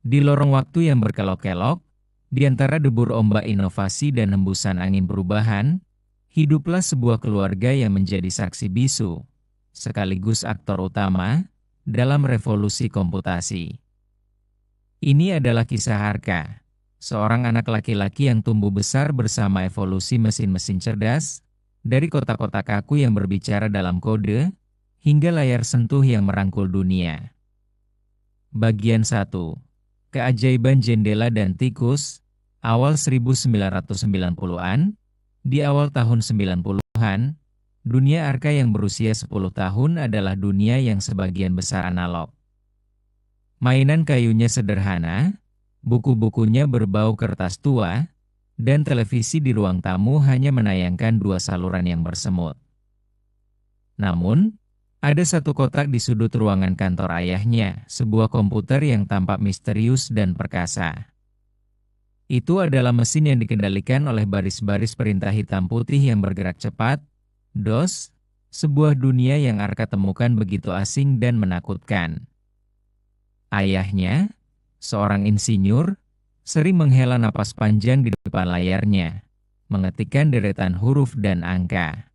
Di lorong waktu yang berkelok-kelok, di antara debur ombak inovasi dan hembusan angin perubahan, hiduplah sebuah keluarga yang menjadi saksi bisu, sekaligus aktor utama, dalam revolusi komputasi. Ini adalah kisah Arka, seorang anak laki-laki yang tumbuh besar bersama evolusi mesin-mesin cerdas, dari kotak-kotak kaku yang berbicara dalam kode, hingga layar sentuh yang merangkul dunia. Bagian 1. Keajaiban jendela dan tikus, awal 1990-an, di awal tahun 90-an, dunia Arka yang berusia 10 tahun adalah dunia yang sebagian besar analog. Mainan kayunya sederhana, buku-bukunya berbau kertas tua, dan televisi di ruang tamu hanya menayangkan 2 saluran yang bersemut. Namun, ada satu kotak di sudut ruangan kantor ayahnya, sebuah komputer yang tampak misterius dan perkasa. Itu adalah mesin yang dikendalikan oleh baris-baris perintah hitam putih yang bergerak cepat, DOS, sebuah dunia yang Arka temukan begitu asing dan menakutkan. Ayahnya, seorang insinyur, sering menghela napas panjang di depan layarnya, mengetikkan deretan huruf dan angka.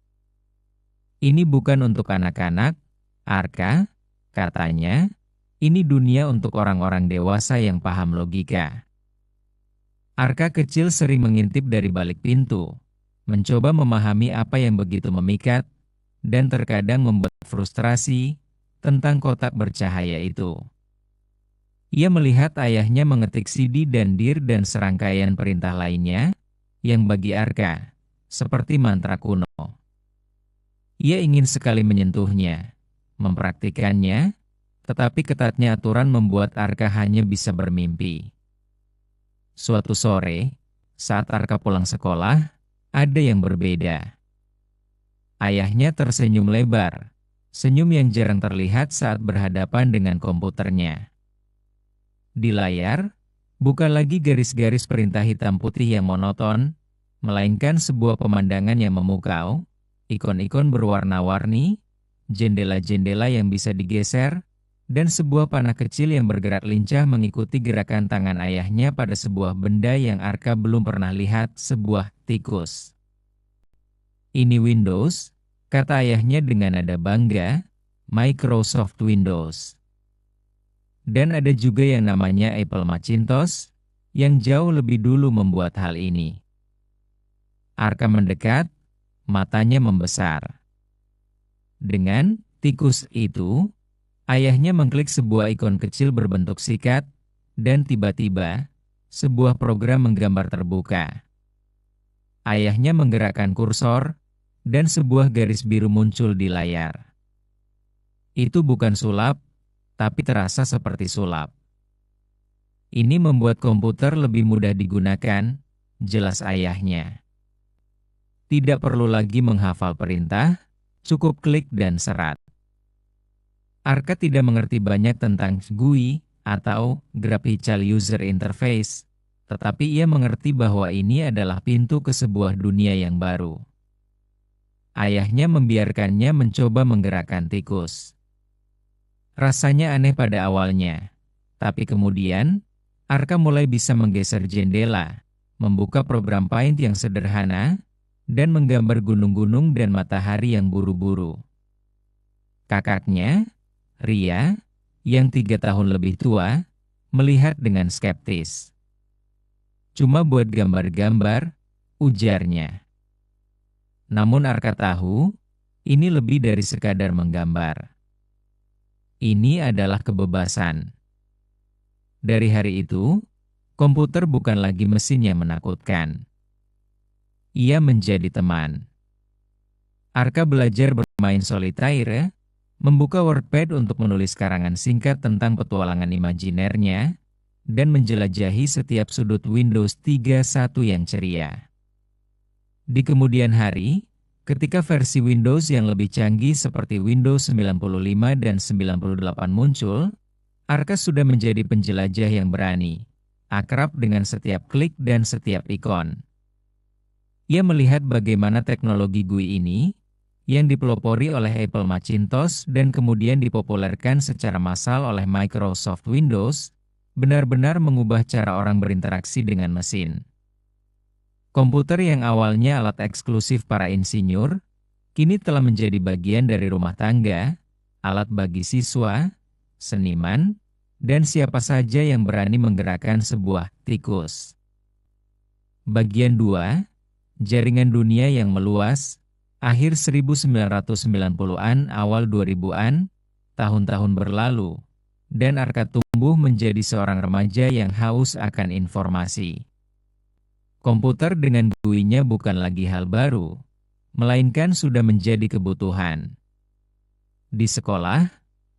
Ini bukan untuk anak-anak, Arka, katanya, ini dunia untuk orang-orang dewasa yang paham logika. Arka kecil sering mengintip dari balik pintu, mencoba memahami apa yang begitu memikat, dan terkadang membuat frustrasi tentang kotak bercahaya itu. Ia melihat ayahnya mengetik CD dan DIR dan serangkaian perintah lainnya, yang bagi Arka, seperti mantra kuno. Ia ingin sekali menyentuhnya, mempraktikannya, tetapi ketatnya aturan membuat Arka hanya bisa bermimpi. Suatu sore, saat Arka pulang sekolah, ada yang berbeda. Ayahnya tersenyum lebar, senyum yang jarang terlihat saat berhadapan dengan komputernya. Di layar, bukan lagi garis-garis perintah hitam putih yang monoton, melainkan sebuah pemandangan yang memukau, ikon-ikon berwarna-warni, jendela-jendela yang bisa digeser, dan sebuah panah kecil yang bergerak lincah mengikuti gerakan tangan ayahnya pada sebuah benda yang Arka belum pernah lihat, sebuah tikus. Ini Windows, kata ayahnya dengan nada bangga, Microsoft Windows. Dan ada juga yang namanya Apple Macintosh, yang jauh lebih dulu membuat hal ini. Arka mendekat, matanya membesar. Dengan tikus itu, ayahnya mengklik sebuah ikon kecil berbentuk sikat, dan tiba-tiba, sebuah program menggambar terbuka. Ayahnya menggerakkan kursor, dan sebuah garis biru muncul di layar. Itu bukan sulap, tapi terasa seperti sulap. Ini membuat komputer lebih mudah digunakan, jelas ayahnya. Tidak perlu lagi menghafal perintah, cukup klik dan serat. Arka tidak mengerti banyak tentang GUI atau Graphical User Interface, tetapi ia mengerti bahwa ini adalah pintu ke sebuah dunia yang baru. Ayahnya membiarkannya mencoba menggerakkan tikus. Rasanya aneh pada awalnya, tapi kemudian, Arka mulai bisa menggeser jendela, membuka program Paint yang sederhana, dan menggambar gunung-gunung dan matahari yang buru-buru. Kakaknya, Ria, yang 3 tahun lebih tua, melihat dengan skeptis. Cuma buat gambar-gambar, ujarnya. Namun Arka tahu, ini lebih dari sekadar menggambar. Ini adalah kebebasan. Dari hari itu, komputer bukan lagi mesin yang menakutkan. Ia menjadi teman. Arka belajar bermain solitaire, membuka WordPad untuk menulis karangan singkat tentang petualangan imajinernya, dan menjelajahi setiap sudut Windows 3.1 yang ceria. Di kemudian hari, ketika versi Windows yang lebih canggih seperti Windows 95 dan 98 muncul, Arka sudah menjadi penjelajah yang berani, akrab dengan setiap klik dan setiap ikon. Ia melihat bagaimana teknologi GUI ini, yang dipelopori oleh Apple Macintosh dan kemudian dipopulerkan secara massal oleh Microsoft Windows, benar-benar mengubah cara orang berinteraksi dengan mesin. Komputer yang awalnya alat eksklusif para insinyur, kini telah menjadi bagian dari rumah tangga, alat bagi siswa, seniman, dan siapa saja yang berani menggerakkan sebuah tikus. Bagian 2, Jaringan dunia yang meluas, akhir 1990-an awal 2000-an, tahun-tahun berlalu, dan Arka tumbuh menjadi seorang remaja yang haus akan informasi. Komputer dengan GUI-nya bukan lagi hal baru, melainkan sudah menjadi kebutuhan. Di sekolah,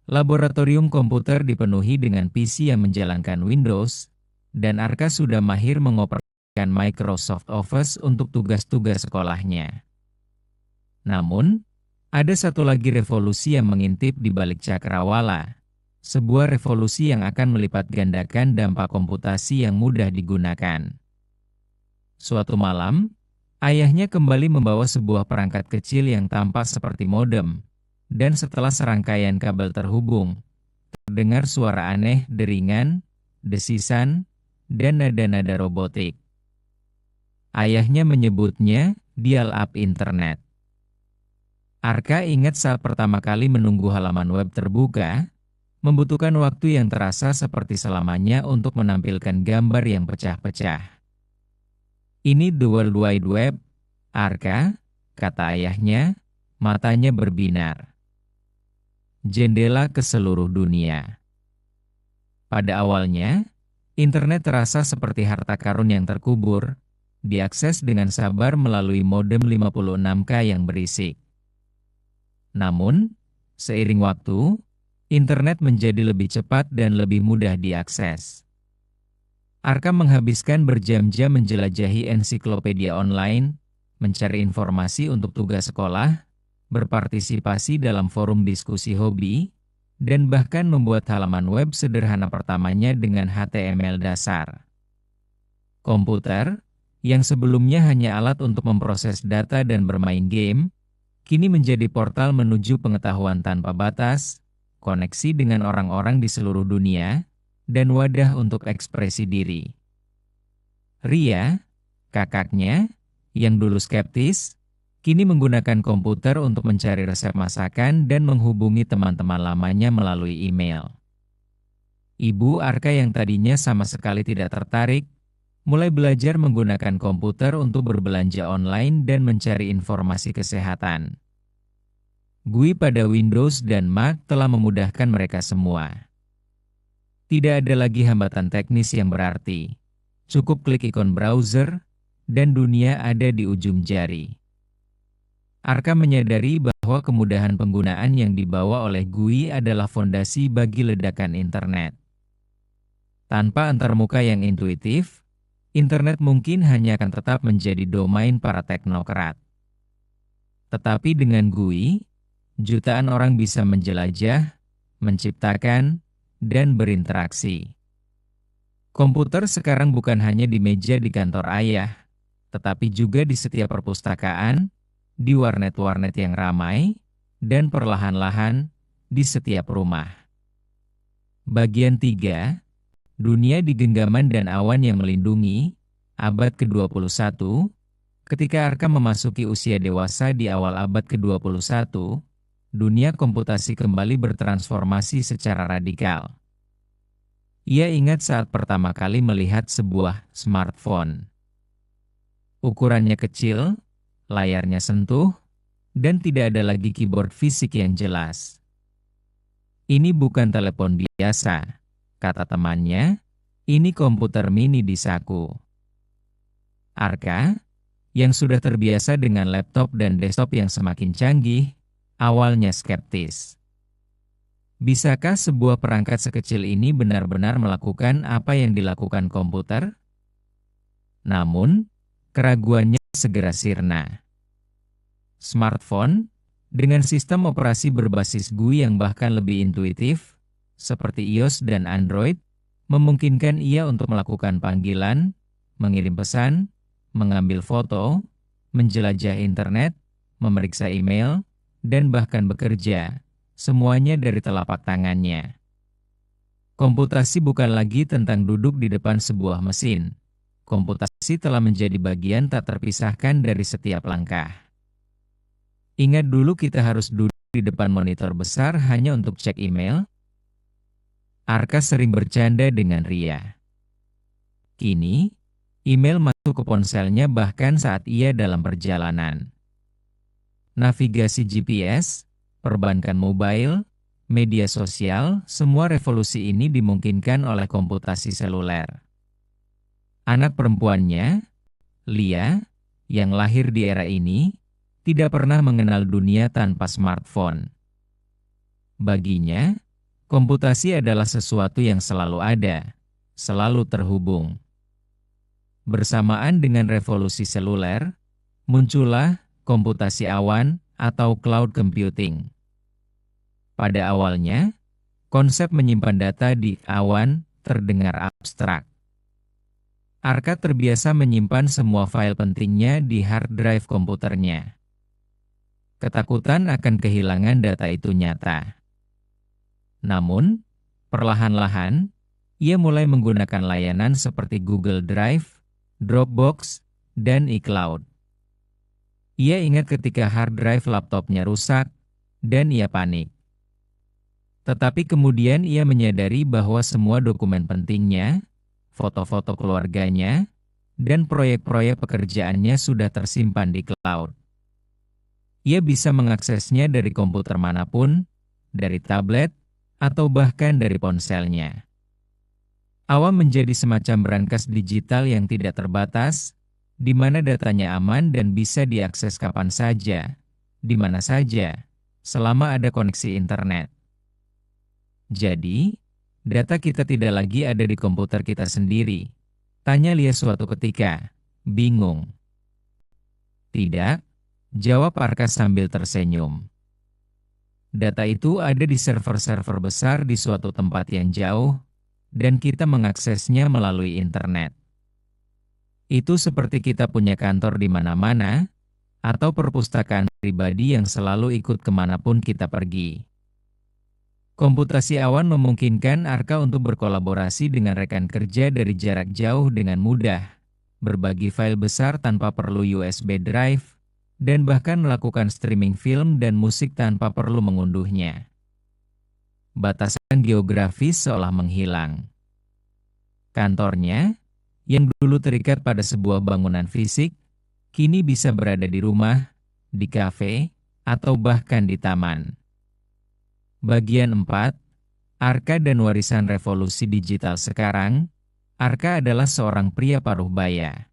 laboratorium komputer dipenuhi dengan PC yang menjalankan Windows, dan Arka sudah mahir mengoperasikan Microsoft Office untuk tugas-tugas sekolahnya. Namun, ada satu lagi revolusi yang mengintip di balik cakrawala, sebuah revolusi yang akan melipat gandakan dampak komputasi yang mudah digunakan. Suatu malam, ayahnya kembali membawa sebuah perangkat kecil yang tampak seperti modem, dan setelah serangkaian kabel terhubung, terdengar suara aneh, deringan, desisan, dan nada-nada robotik. Ayahnya menyebutnya dial-up internet. Arka ingat saat pertama kali menunggu halaman web terbuka, membutuhkan waktu yang terasa seperti selamanya untuk menampilkan gambar yang pecah-pecah. "Ini the World Wide Web, Arka," kata ayahnya, matanya berbinar. "Jendela ke seluruh dunia." Pada awalnya, internet terasa seperti harta karun yang terkubur, diakses dengan sabar melalui modem 56K yang berisik. Namun, seiring waktu, internet menjadi lebih cepat dan lebih mudah diakses. Arka menghabiskan berjam-jam menjelajahi ensiklopedia online, mencari informasi untuk tugas sekolah, berpartisipasi dalam forum diskusi hobi, dan bahkan membuat halaman web sederhana pertamanya dengan HTML dasar. Komputer, yang sebelumnya hanya alat untuk memproses data dan bermain game, kini menjadi portal menuju pengetahuan tanpa batas, koneksi dengan orang-orang di seluruh dunia, dan wadah untuk ekspresi diri. Ria, kakaknya, yang dulu skeptis, kini menggunakan komputer untuk mencari resep masakan dan menghubungi teman-teman lamanya melalui email. Ibu Arka yang tadinya sama sekali tidak tertarik, mulai belajar menggunakan komputer untuk berbelanja online dan mencari informasi kesehatan. GUI pada Windows dan Mac telah memudahkan mereka semua. Tidak ada lagi hambatan teknis yang berarti. Cukup klik ikon browser, dan dunia ada di ujung jari. Arka menyadari bahwa kemudahan penggunaan yang dibawa oleh GUI adalah fondasi bagi ledakan internet. Tanpa antarmuka yang intuitif, internet mungkin hanya akan tetap menjadi domain para teknokrat. Tetapi dengan GUI, jutaan orang bisa menjelajah, menciptakan, dan berinteraksi. Komputer sekarang bukan hanya di meja di kantor ayah, tetapi juga di setiap perpustakaan, di warnet-warnet yang ramai, dan perlahan-lahan di setiap rumah. Bagian 3, dunia di genggaman dan awan yang melindungi, abad ke-21, ketika Arka memasuki usia dewasa di awal abad ke-21, dunia komputasi kembali bertransformasi secara radikal. Ia ingat saat pertama kali melihat sebuah smartphone. Ukurannya kecil, layarnya sentuh, dan tidak ada lagi keyboard fisik yang jelas. "Ini bukan telepon biasa," kata temannya, "ini komputer mini di saku." Arka, yang sudah terbiasa dengan laptop dan desktop yang semakin canggih, awalnya skeptis. Bisakah sebuah perangkat sekecil ini benar-benar melakukan apa yang dilakukan komputer? Namun, keraguannya segera sirna. Smartphone, dengan sistem operasi berbasis GUI yang bahkan lebih intuitif, seperti iOS dan Android, memungkinkan ia untuk melakukan panggilan, mengirim pesan, mengambil foto, menjelajah internet, memeriksa email, dan bahkan bekerja, semuanya dari telapak tangannya. Komputasi bukan lagi tentang duduk di depan sebuah mesin. Komputasi telah menjadi bagian tak terpisahkan dari setiap langkah. Ingat dulu kita harus duduk di depan monitor besar hanya untuk cek email? Arka sering bercanda dengan Ria. Kini, email masuk ke ponselnya bahkan saat ia dalam perjalanan. Navigasi GPS, perbankan mobile, media sosial, semua revolusi ini dimungkinkan oleh komputasi seluler. Anak perempuannya, Lia, yang lahir di era ini, tidak pernah mengenal dunia tanpa smartphone. Baginya, komputasi adalah sesuatu yang selalu ada, selalu terhubung. Bersamaan dengan revolusi seluler, muncullah komputasi awan atau cloud computing. Pada awalnya, konsep menyimpan data di awan terdengar abstrak. Arka terbiasa menyimpan semua file pentingnya di hard drive komputernya. Ketakutan akan kehilangan data itu nyata. Namun, perlahan-lahan, ia mulai menggunakan layanan seperti Google Drive, Dropbox, dan iCloud. Ia ingat ketika hard drive laptopnya rusak, dan ia panik. Tetapi kemudian ia menyadari bahwa semua dokumen pentingnya, foto-foto keluarganya, dan proyek-proyek pekerjaannya sudah tersimpan di cloud. Ia bisa mengaksesnya dari komputer manapun, dari tablet, atau bahkan dari ponselnya. Awan menjadi semacam berangkas digital yang tidak terbatas, di mana datanya aman dan bisa diakses kapan saja, di mana saja, selama ada koneksi internet. Jadi, data kita tidak lagi ada di komputer kita sendiri. Tanya Lia suatu ketika, bingung. Tidak, jawab Arka sambil tersenyum. Data itu ada di server-server besar di suatu tempat yang jauh, dan kita mengaksesnya melalui internet. Itu seperti kita punya kantor di mana-mana, atau perpustakaan pribadi yang selalu ikut kemanapun kita pergi. Komputasi awan memungkinkan Arka untuk berkolaborasi dengan rekan kerja dari jarak jauh dengan mudah, berbagi file besar tanpa perlu USB drive, dan bahkan melakukan streaming film dan musik tanpa perlu mengunduhnya. Batasan geografis seolah menghilang. Kantornya, yang dulu terikat pada sebuah bangunan fisik, kini bisa berada di rumah, di kafe, atau bahkan di taman. Bagian 4, Arka dan warisan revolusi digital sekarang. Arka adalah seorang pria paruh baya.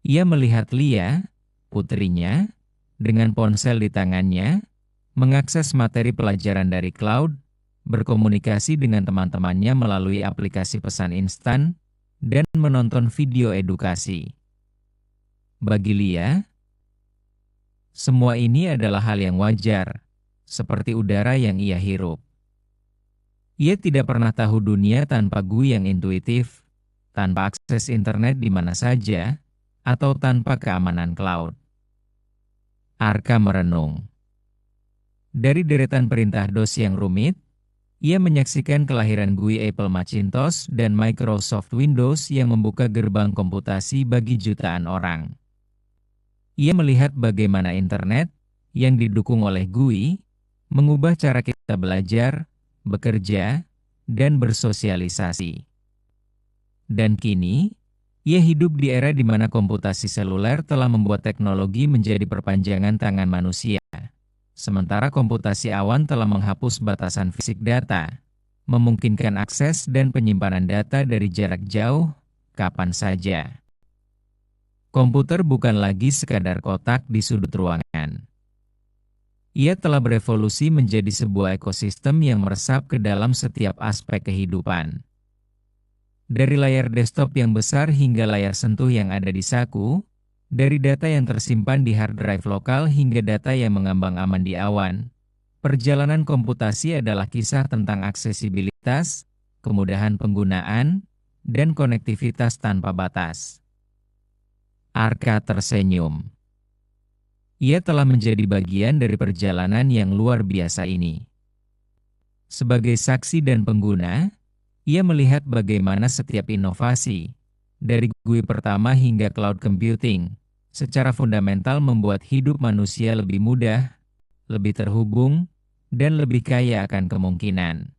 Ia melihat Lia, putrinya, dengan ponsel di tangannya, mengakses materi pelajaran dari cloud, berkomunikasi dengan teman-temannya melalui aplikasi pesan instan, dan menonton video edukasi. Bagi Lia, semua ini adalah hal yang wajar, seperti udara yang ia hirup. Ia tidak pernah tahu dunia tanpa GUI yang intuitif, tanpa akses internet di mana saja, atau tanpa keamanan cloud. Arka merenung. Dari deretan perintah DOS yang rumit, ia menyaksikan kelahiran GUI Apple Macintosh dan Microsoft Windows yang membuka gerbang komputasi bagi jutaan orang. Ia melihat bagaimana internet, yang didukung oleh GUI, mengubah cara kita belajar, bekerja, dan bersosialisasi. Dan kini, ia hidup di era di mana komputasi seluler telah membuat teknologi menjadi perpanjangan tangan manusia. Sementara komputasi awan telah menghapus batasan fisik data, memungkinkan akses dan penyimpanan data dari jarak jauh, kapan saja. Komputer bukan lagi sekadar kotak di sudut ruangan. Ia telah berevolusi menjadi sebuah ekosistem yang meresap ke dalam setiap aspek kehidupan. Dari layar desktop yang besar hingga layar sentuh yang ada di saku, dari data yang tersimpan di hard drive lokal hingga data yang mengambang aman di awan, perjalanan komputasi adalah kisah tentang aksesibilitas, kemudahan penggunaan, dan konektivitas tanpa batas. Arka tersenyum. Ia telah menjadi bagian dari perjalanan yang luar biasa ini. Sebagai saksi dan pengguna, Ia melihat bagaimana setiap inovasi, dari GUI pertama hingga cloud computing, secara fundamental membuat hidup manusia lebih mudah, lebih terhubung, dan lebih kaya akan kemungkinan.